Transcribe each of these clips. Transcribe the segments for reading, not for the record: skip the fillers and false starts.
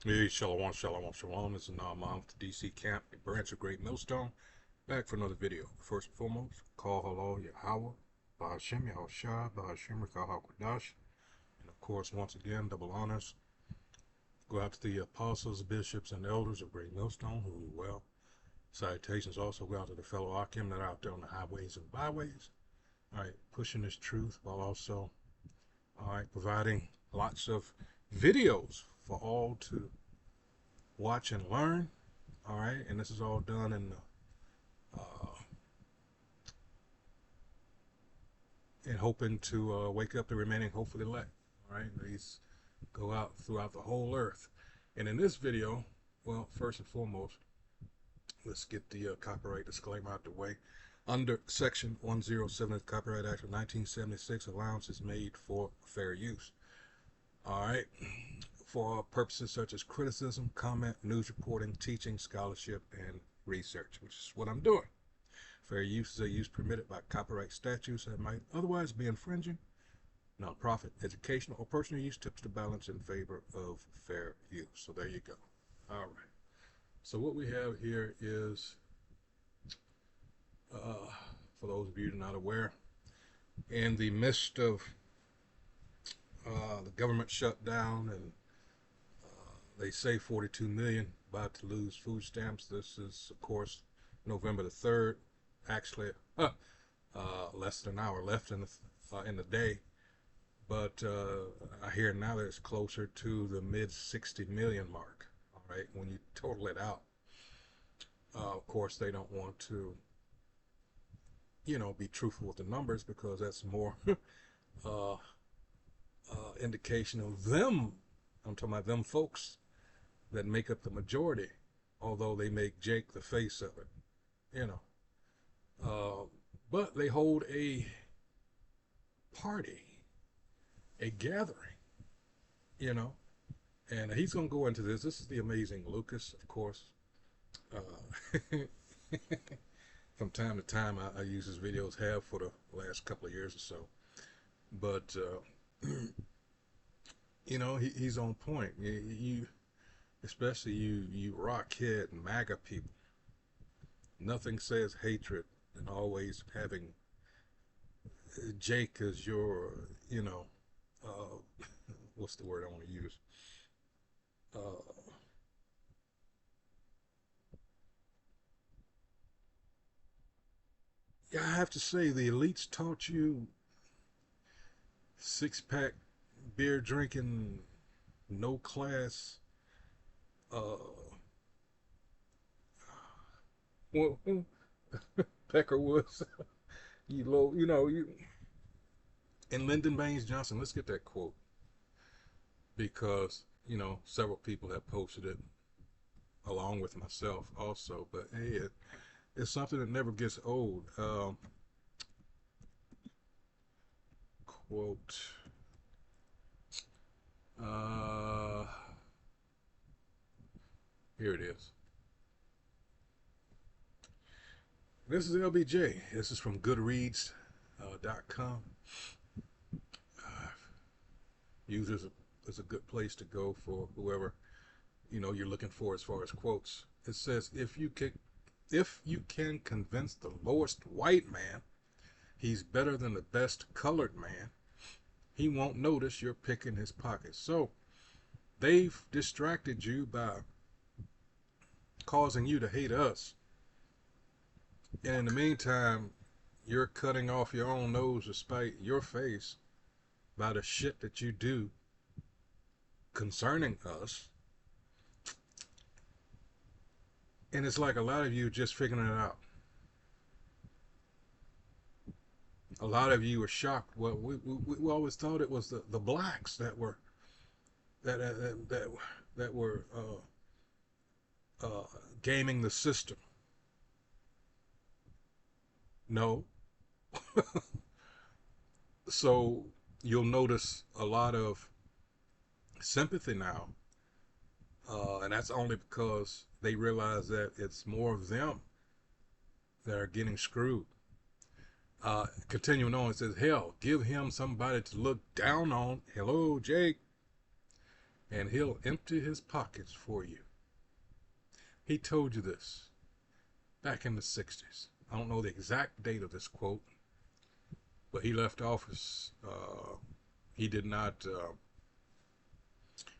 Hey, Shalom, Shalom, Shalom. This is Naaman with the DC Camp, a branch of Great Millstone. Back for another video. First and foremost, call halal Yahweh, Bahashem Yahushua, Bahashem Rakah Kwadash. And of course, once again, double honors go out to the apostles, bishops, and elders of Great Millstone who rule well. Salutations also go out to the fellow Akim that are out there on the highways and byways. All right, pushing this truth while also, all right, providing lots of videos for all to watch and learn. All right, and this is all done in uh, and hoping to wake up the remaining hopefully elect. All right, these go out throughout the whole earth. And in this video, well, first and foremost, let's get the copyright disclaimer out the way. Under Section 107 of the Copyright Act of 1976, allowance is made for fair use. All right, for purposes such as criticism, comment, news reporting, teaching, scholarship, and research, which is what I'm doing. Fair use is a use permitted by copyright statutes that might otherwise be infringing. Nonprofit, educational, or personal use tips the balance in favor of fair use. So there you go. All right. So what we have here is, for those of you who are not aware, in the midst of the government shutdown and they say 42 million about to lose food stamps. This is, of course, November the 3rd. Actually, less than an hour left in the day. But I hear now that it's closer to the mid 60 million mark. All right, when you total it out, of course they don't want to, be truthful with the numbers because that's more uh, indication of them. I'm talking about them folks that make up the majority, although they make Jake the face of it, you know. But they hold a party, a gathering, you know, and he's going to go into this. This is the amazing Lucas, of course. Uh, from time to time, I use his videos, have for the last couple of years or so. But he's on point. Especially you rockhead and MAGA people. Nothing says hatred than always having Jake as your, what's the word I want to use? Uh, yeah, I have to say the elites taught you six pack beer drinking, no class. Uh, well, Pecker Woods, you and Lyndon Baines Johnson. Let's get that quote because several people have posted it along with myself also. But hey, it's something that never gets old. Quote. Uh, Here it is. This is LBJ. This is from Goodreads.com. Users is a good place to go for whoever you're looking for as far as quotes. It says if you can convince the lowest white man he's better than the best colored man, he won't notice you're picking his pockets. So they've distracted you by causing you to hate us. And in the meantime, you're cutting off your own nose to spite your face by the shit that you do concerning us. And it's like a lot of you just figuring it out. A lot of you are shocked. Well, we always thought it was the blacks that were that were gaming the system. No. So you'll notice a lot of sympathy now, and that's only because they realize that it's more of them that are getting screwed. Continuing on, it says, hell, give him somebody to look down on. Hello, Jake. and he'll empty his pockets for you. He told you this back in the 60s. I don't know the exact date of this quote, but he left office. He did not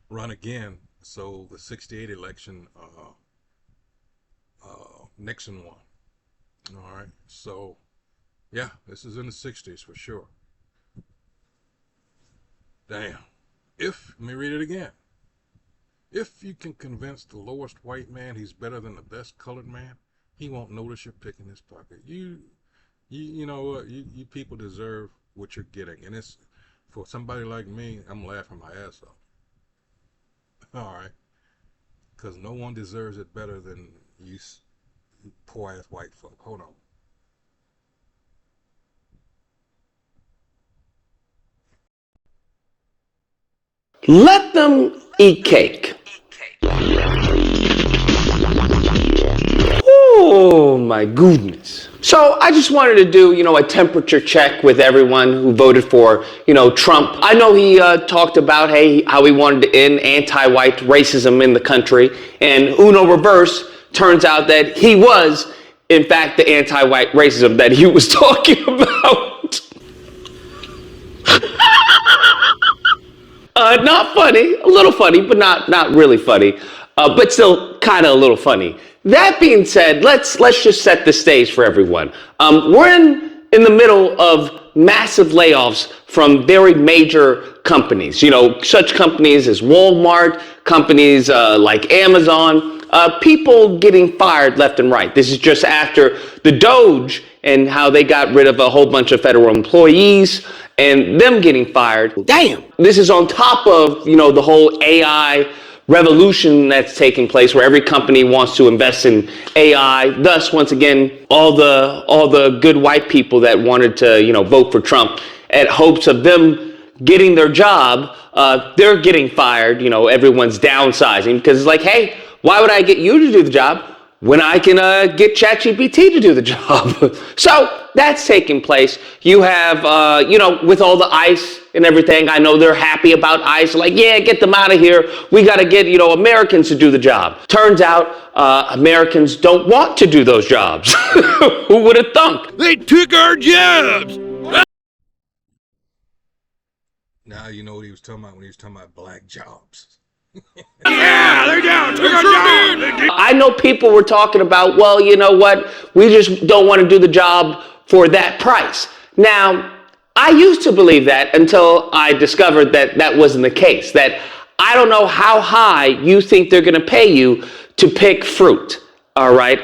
run again, so the 68 election, Nixon won. All right, so yeah, this is in the 60s for sure. Damn. Let me read it again. If you can convince the lowest white man he's better than the best colored man, he won't notice you're picking his pocket. You know what? You people deserve what you're getting, and it's for somebody like me. I'm laughing my ass off. All right, because no one deserves it better than you poor ass white folk. Hold on. Let them eat cake. Oh my goodness. So I just wanted to do, a temperature check with everyone who voted for, Trump. I know he talked about, how he wanted to end anti-white racism in the country. And Uno Reverse turns out that he was, in fact, the anti-white racism that he was talking about. Not funny, a little funny, but not really funny, but still kind of a little funny. That being said, let's just set the stage for everyone. We're in the middle of massive layoffs from very major companies, such companies as Walmart, companies like Amazon, people getting fired left and right. This is just after the Doge and how they got rid of a whole bunch of federal employees and them getting fired. Damn. This is on top of, the whole AI revolution that's taking place where every company wants to invest in AI. Thus, once again, all the good white people that wanted to, vote for Trump at hopes of them getting their job, they're getting fired. Everyone's downsizing because it's like, hey, why would I get you to do the job when I can get ChatGPT to do the job? So that's taking place. You have, with all the ICE and everything, I know they're happy about ICE. Like, yeah, get them out of here. We got to get, Americans to do the job. Turns out Americans don't want to do those jobs. Who would have thunk? They took our jobs. Now you know what he was talking about when he was talking about black jobs. Yeah, they're down. Took our jobs. I know people were talking about, well, you know what? We just don't want to do the job for that price. Now, I used to believe that until I discovered that that wasn't the case. That I don't know how high you think they're going to pay you to pick fruit. All right.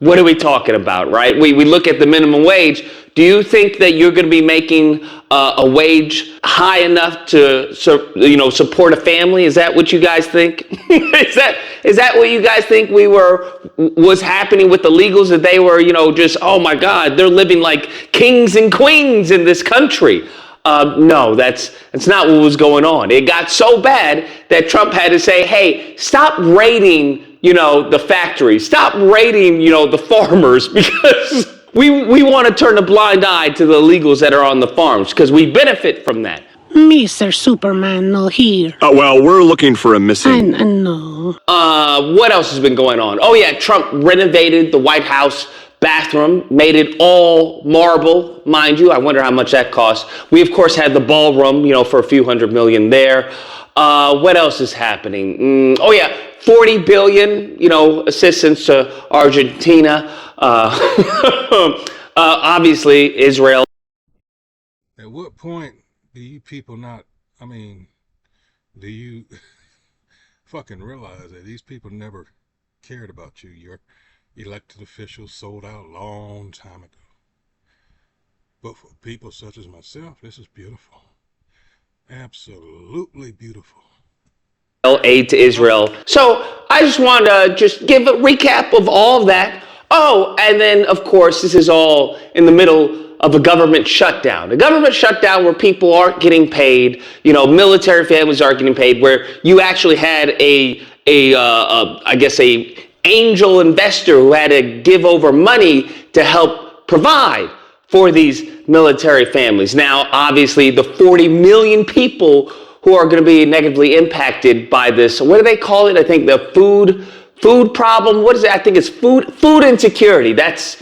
What are we talking about, right? We look at the minimum wage. Do you think that you're going to be making a wage high enough to, support a family? Is that what you guys think? Is that what you guys think was happening with the legals? That they were, just, oh my God, they're living like kings and queens in this country. No, that's not what was going on. It got so bad that Trump had to say, hey, stop raiding, the factories. Stop raiding, the farmers, because we want to turn a blind eye to the illegals that are on the farms because we benefit from that. Mr. Superman, no here. Well, we're looking for a missing. I know. What else has been going on? Oh yeah, Trump renovated the White House bathroom, made it all marble, mind you. I wonder how much that cost. We of course had the ballroom, for a few $100 million there. What else is happening? Oh yeah, 40 billion, assistance to Argentina. Obviously Israel. At what point do you people do you fucking realize that these people never cared about you? Your elected officials sold out a long time ago. But for people such as myself, this is beautiful. Absolutely beautiful. Aid to Israel. So I just want to just give a recap of all of that. Oh, and then of course this is all in the middle of a government shutdown. A government shutdown where people aren't getting paid, military families aren't getting paid, where you actually had a angel investor who had to give over money to help provide for these military families. Now, obviously, the 40 million people who are going to be negatively impacted by this. What do they call it? I think the food problem. What is it? I think it's food insecurity. That's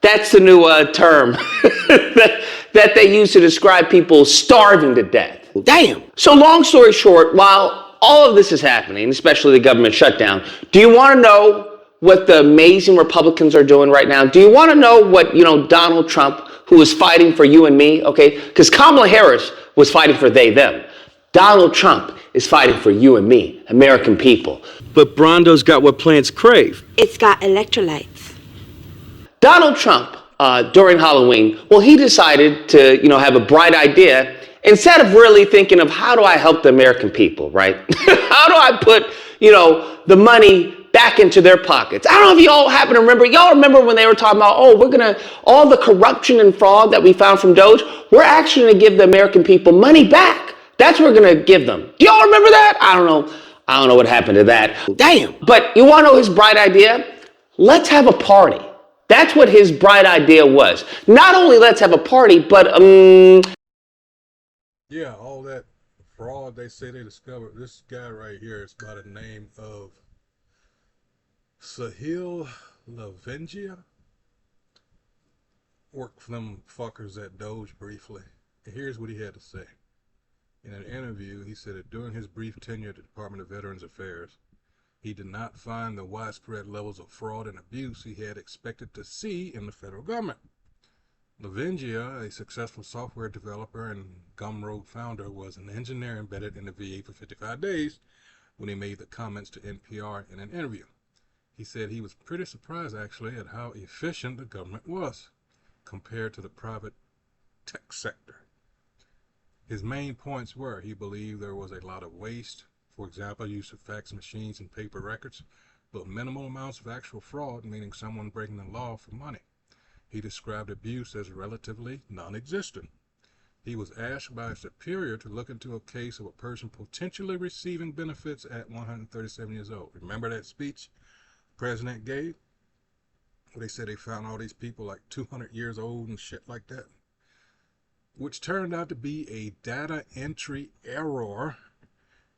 the new term that they use to describe people starving to death. Damn. So long story short, while all of this is happening, especially the government shutdown, do you want to know what the amazing Republicans are doing right now? Do you want to know what, Donald Trump, who is fighting for you and me, okay? Because Kamala Harris was fighting for they, them. Donald Trump is fighting for you and me, American people. But Brondo's got what plants crave. It's got electrolytes. Donald Trump, during Halloween, well, he decided to, have a bright idea. Instead of really thinking of how do I help the American people, right? How do I put, the money back into their pockets? I don't know if y'all happen to remember. Y'all remember when they were talking about, all the corruption and fraud that we found from Doge, we're actually going to give the American people money back. That's what we're going to give them. Do y'all remember that? I don't know what happened to that. Damn. But you want to know his bright idea? Let's have a party. That's what his bright idea was. Not only let's have a party, but Yeah, all that fraud they say they discovered. This guy right here is by the name of Sahil Lavengia. Worked for them fuckers at Doge briefly. And here's what he had to say. In an interview, he said that during his brief tenure at the Department of Veterans Affairs, he did not find the widespread levels of fraud and abuse he had expected to see in the federal government. Lavengia, a successful software developer and Gumroad founder, was an engineer embedded in the VA for 55 days when he made the comments to NPR in an interview. He said he was pretty surprised, actually, at how efficient the government was compared to the private tech sector. His main points were he believed there was a lot of waste, for example, use of fax machines and paper records, but minimal amounts of actual fraud, meaning someone breaking the law for money. He described abuse as relatively non-existent. He was asked by a superior to look into a case of a person potentially receiving benefits at 137 years old. Remember that speech the president gave? Where they said they found all these people like 200 years old and shit like that? Which turned out to be a data entry error.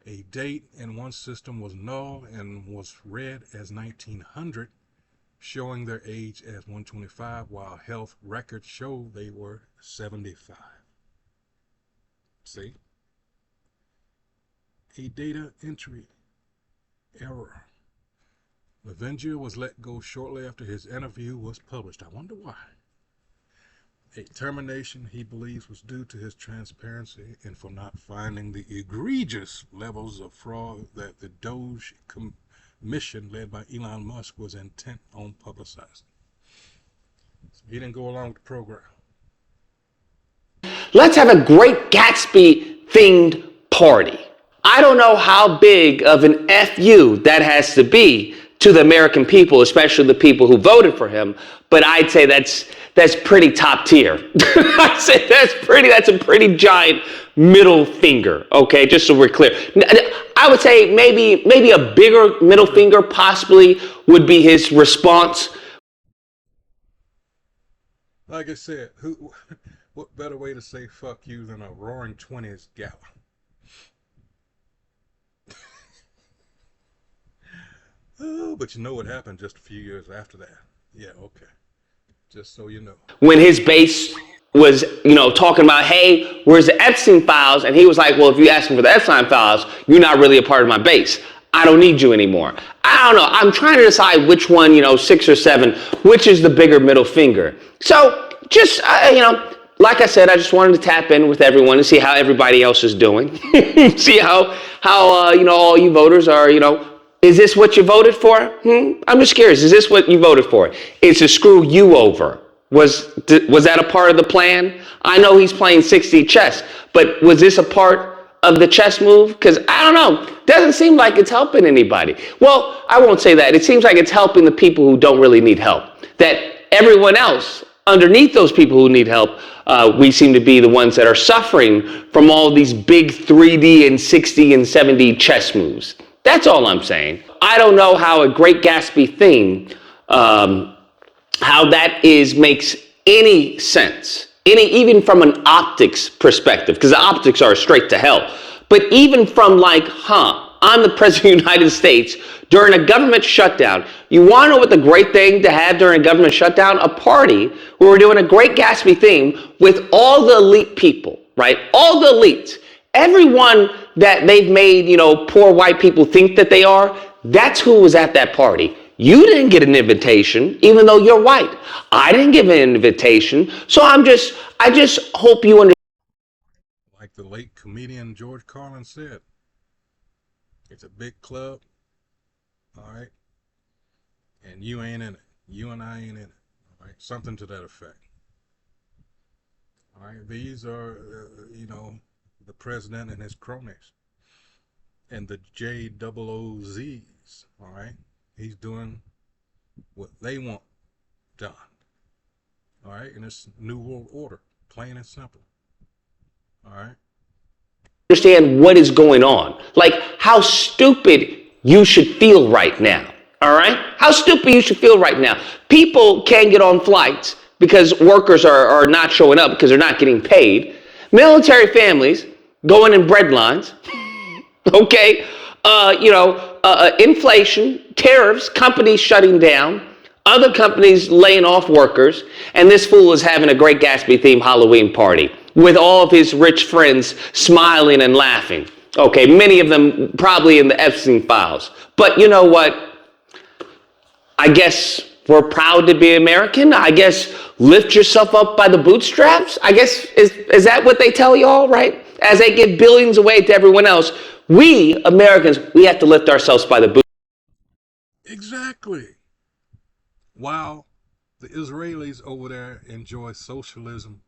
A date in one system was null and was read as 1900, showing their age as 125, while health records show they were 75. See? A data entry error. Lavengia was let go shortly after his interview was published. I wonder why. A termination he believes was due to his transparency and for not finding the egregious levels of fraud that the Doge mission led by Elon Musk was intent on publicizing. So he didn't go along with the program. let's have a great Gatsby themed party. I don't know how big of an FU that has to be to the American people, especially the people who voted for him, but I'd say that's pretty top tier. I'd say that's a pretty giant middle finger, okay, just so we're clear. I would say maybe a bigger middle finger possibly would be his response. Like I said, what better way to say fuck you than a roaring 20s gala? Oh, but you know what happened just a few years after that. Yeah, okay. Just so you know. When his base was, talking about, hey, where's the Epstein files? And he was like, well, if you ask me for the Epstein files, you're not really a part of my base. I don't need you anymore. I don't know. I'm trying to decide which one, 6 or 7, which is the bigger middle finger. So just, like I said, I just wanted to tap in with everyone and see how everybody else is doing. See how all you voters are, is this what you voted for? I'm just curious. Is this what you voted for? Is to screw you over? Was that a part of the plan? I know he's playing 60 chess, but was this a part of the chess move? Because I don't know. Doesn't seem like it's helping anybody. Well, I won't say that. It seems like it's helping the people who don't really need help. That everyone else underneath those people who need help, we seem to be the ones that are suffering from all these big 3D and 60 and 70 chess moves. That's all I'm saying. I don't know how a Great Gatsby thing, how that makes any sense, even from an optics perspective, because the optics are straight to hell. But even from like, I'm the president of the United States during a government shutdown. You want to know what the great thing to have during a government shutdown? A party where we're doing a Great Gatsby theme with all the elite people, right? All the elites. Everyone that they've made, poor white people think that they are, that's who was at that party. You didn't get an invitation, even though you're white. I didn't give an invitation. So I just hope you understand. Like the late comedian George Carlin said, it's a big club, all right, and you ain't in it. You and I ain't in it, all right? Something to that effect. All right, these are, the president and his cronies. And the JOOZs, all right? He's doing what they want done, all right? In this New World Order, plain and simple, all right? Understand what is going on. Like how stupid you should feel right now. All right? How stupid you should feel right now. People can't get on flights because workers are not showing up because they're not getting paid. Military families going in bread lines. Okay? Inflation, tariffs, companies shutting down, other companies laying off workers, and this fool is having a Great Gatsby themed Halloween party with all of his rich friends smiling and laughing. Okay, many of them probably in the Epstein files. But you know what? I guess we're proud to be American. I guess lift yourself up by the bootstraps. I guess, is that what they tell y'all, right? As they give billions away to everyone else, we Americans, we have to lift ourselves by the bootstraps. Exactly. While the Israelis over there enjoy socialism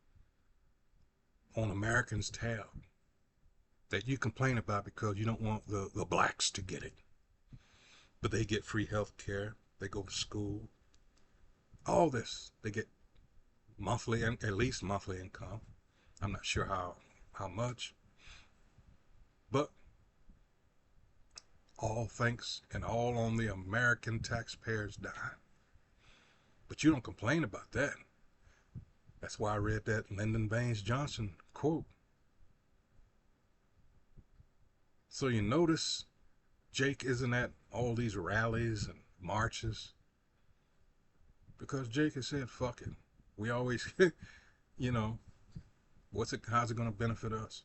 on Americans' tab that you complain about because you don't want the blacks to get it. But they get free health care, they go to school, all this. They get monthly, at least monthly income. I'm not sure how much. But all thanks and all on the American taxpayers' dime. But you don't complain about that. That's why I read that Lyndon Baines Johnson quote. So you notice Jake isn't at all these rallies and marches because Jake has said, fuck it. We always, how's it going to benefit us?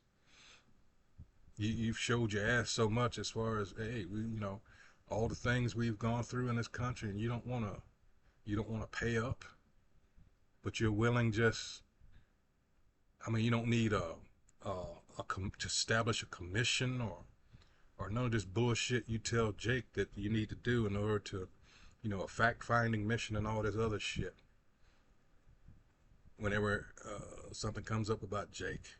You've showed your ass so much as far as, hey, all the things we've gone through in this country, and you don't want to pay up. But you're willing you don't need to establish a commission or none of this bullshit you tell Jake that you need to do in order to, a fact-finding mission and all this other shit. Whenever something comes up about Jake,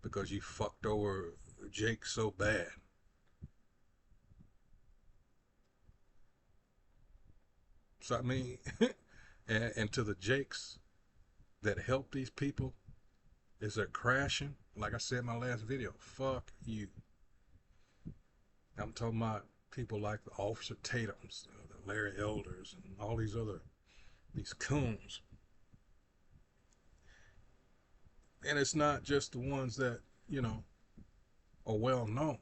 because you fucked over Jake so bad. So and to the Jakes that help these people as they're crashing, like I said in my last video, fuck you. I'm talking about people like the Officer Tatums, the Larry Elders, and all these coons. And it's not just the ones that, are well known.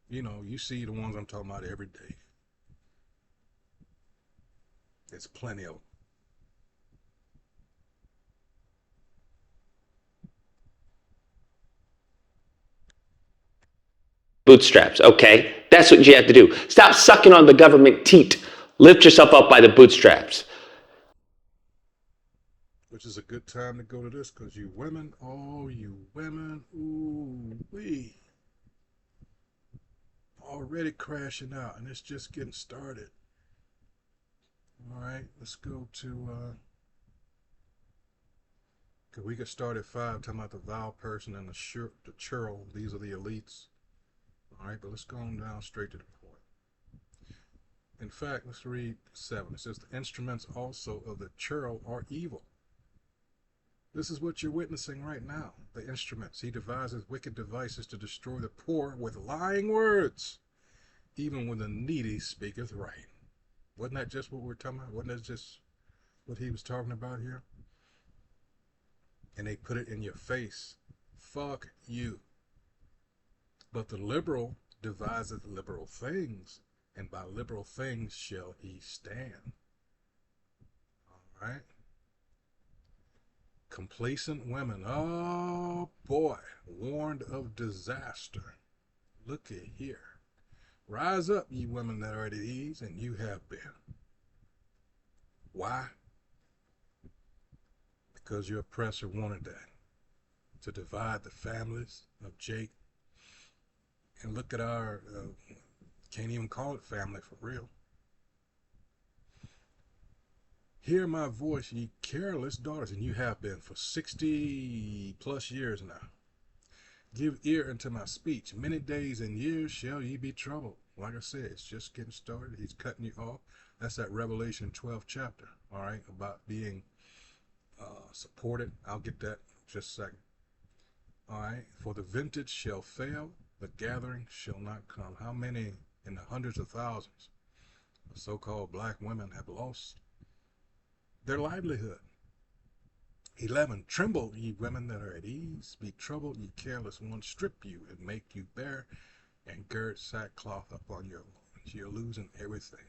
You see the ones I'm talking about every day. There's plenty of them. Bootstraps, okay? That's what you have to do. Stop sucking on the government teat. Lift yourself up by the bootstraps. Which is a good time to go to this, because you women, ooh wee, already crashing out, and it's just getting started. All right, let's go to, because we could start at 5, talking about the vile person and the churl. These are the elites. All right, but let's go on down straight to the point. In fact, let's read 7. It says, the instruments also of the churl are evil. This is what you're witnessing right now. The instruments. He devises wicked devices to destroy the poor with lying words, even when the needy speaketh right. Wasn't that just what we're talking about? Wasn't that just what he was talking about here? And they put it in your face. Fuck you. But the liberal deviseth liberal things, and by liberal things shall he stand. All right? Complacent women, oh boy, warned of disaster. Looky here. Rise up, ye women that are at ease, and you have been. Why? Because your oppressor wanted that, to divide the families of Jake. And look at our, can't even call it family for real. Hear my voice, ye careless daughters, and you have been for 60 plus years now. Give ear unto my speech. Many days and years shall ye be troubled. Like I said, it's just getting started. He's cutting you off. That's that Revelation 12th chapter, all right, about being supported. I'll get that in just a second. All right, for the vintage shall fail, the gathering shall not come. How many in the hundreds of thousands of so-called black women have lost their livelihood? 11, tremble, ye women that are at ease. Be troubled, ye careless ones. Strip you and make you bare, and gird sackcloth upon your loins. You're losing everything.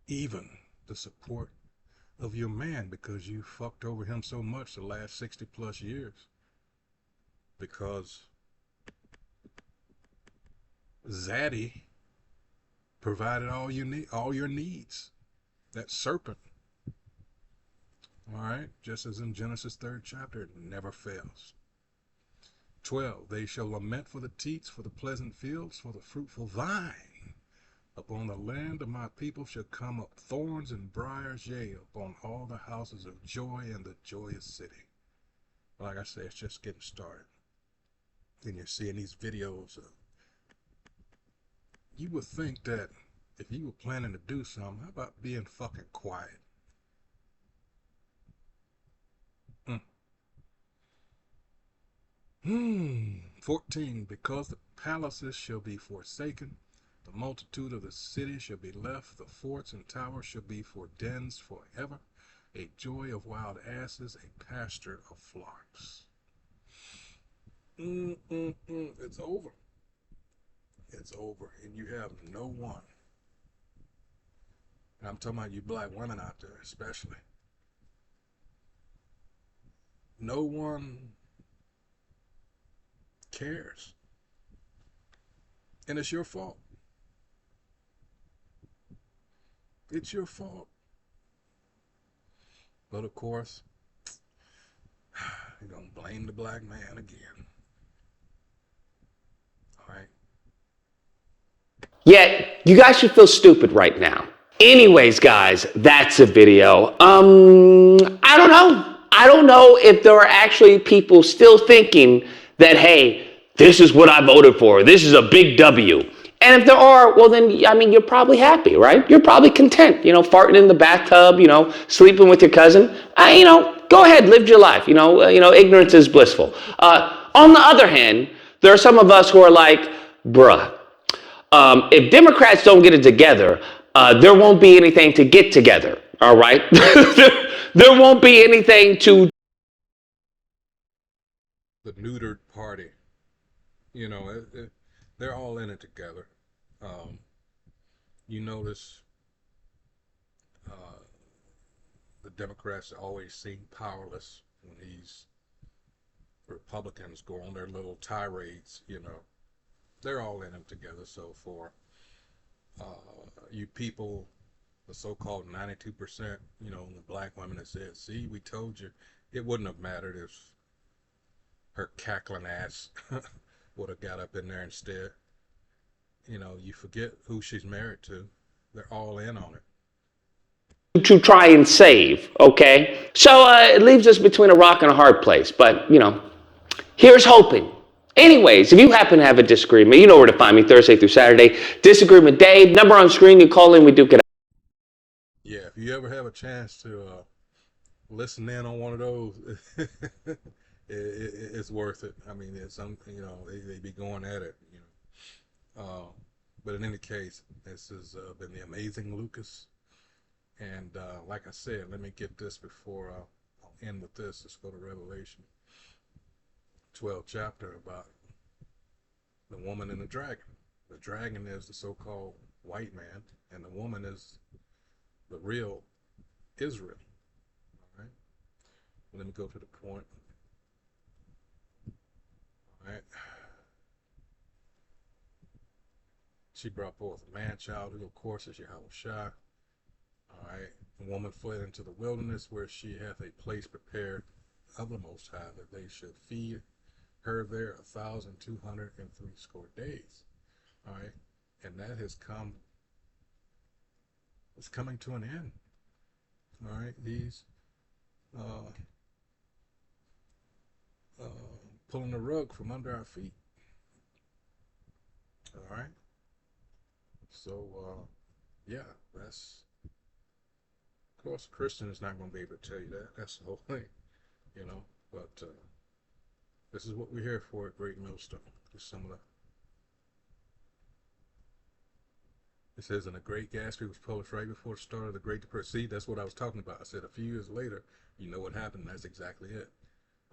Even the support of your man, because you fucked over him so much the last 60 plus years. Because Zaddy provided all your needs. That serpent. All right, just as in Genesis 3rd chapter, it never fails. 12, they shall lament for the teats, for the pleasant fields, for the fruitful vine. Upon the land of my people shall come up thorns and briars, yea, upon all the houses of joy and the joyous city. Like I say, it's just getting started. And you're seeing these videos of, you would think that if you were planning to do something, how about being fucking quiet? 14, because the palaces shall be forsaken, the multitude of the cities shall be left, the forts and towers shall be for dens forever, a joy of wild asses, a pasture of flocks. It's over. It's over, and you have no one. And I'm talking about you black women out there especially. No one cares. And it's your fault. It's your fault. But of course, you're going to blame the black man again. All right. Yet, you guys should feel stupid right now. Anyways, guys, that's a video. I don't know. I don't know if there are actually people still thinking that, hey, this is what I voted for. This is a big W. And if there are, well then, I mean, you're probably happy, right? You're probably content, farting in the bathtub, sleeping with your cousin. Go ahead, live your life. Ignorance is blissful. On the other hand, there are some of us who are like, bruh, if Democrats don't get it together, there won't be anything to get together, all right? There won't be anything to... The neutered party. They're all in it together. You notice the Democrats always seem powerless when these Republicans go on their little tirades, They're all in it together. So for you people, the so-called 92%, the black women that said, see, we told you, it wouldn't have mattered if her cackling ass would have got up in there instead. You forget who she's married to. They're all in on it. To try and save, okay? So it leaves us between a rock and a hard place, but, here's hoping. Anyways, if you happen to have a disagreement, you know where to find me Thursday through Saturday. Disagreement Dave, number on screen, you call in, we duke it out. Yeah, if you ever have a chance to listen in on one of those, it's worth it. I mean, it's they be going at it, but in any case, this has been the amazing Lucas, and like I said, let me get this before end with this. Let's go to Revelation 12 chapter about the woman and the dragon. The dragon is the so-called white man, and the woman is the real Israel. All right. Let me go to the point. All right. She brought forth a man child, who of course is Yahushua. All right. The woman fled into the wilderness, where she hath a place prepared of the Most High, that they should feed her there 1,260 days. All right. And that has come, it's coming to an end. All right. He's pulling the rug from under our feet. All right. So, yeah, that's, of course, a Christian is not going to be able to tell you that. That's the whole thing, you know. But this is what we're here for at Great Millstone. Just some of the. It says, and the Great Gatsby was published right before the start of the Great Depression. See, that's what I was talking about. I said a few years later, you know what happened. That's exactly it.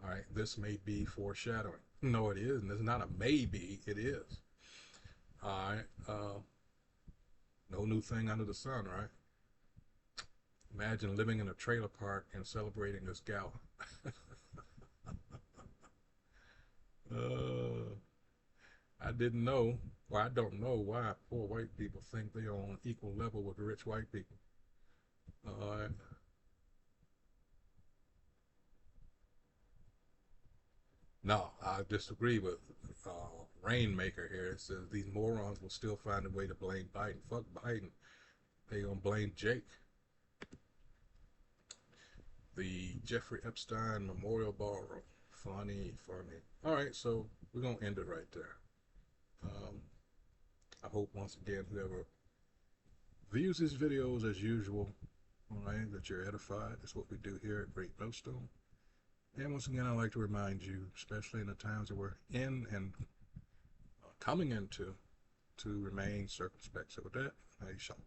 All right, this may be foreshadowing. No, it isn't. It's not a maybe. It is. All right. No new thing under the sun, right? Imagine living in a trailer park and celebrating this gala. I didn't know, or I don't know why poor white people think they're on equal level with rich white people. No, I disagree with Rainmaker here. It says these morons will still find a way to blame Biden. Fuck Biden. They gonna blame Jake. The Jeffrey Epstein Memorial Ballroom. Funny. All right, so we're gonna end it right there. I hope once again whoever views these videos as usual, all right, that you're edified. That's what we do here at Great Millstone. And once again, I'd like to remind you, especially in the times that we're in and coming into, to remain circumspect. So with that, shalom.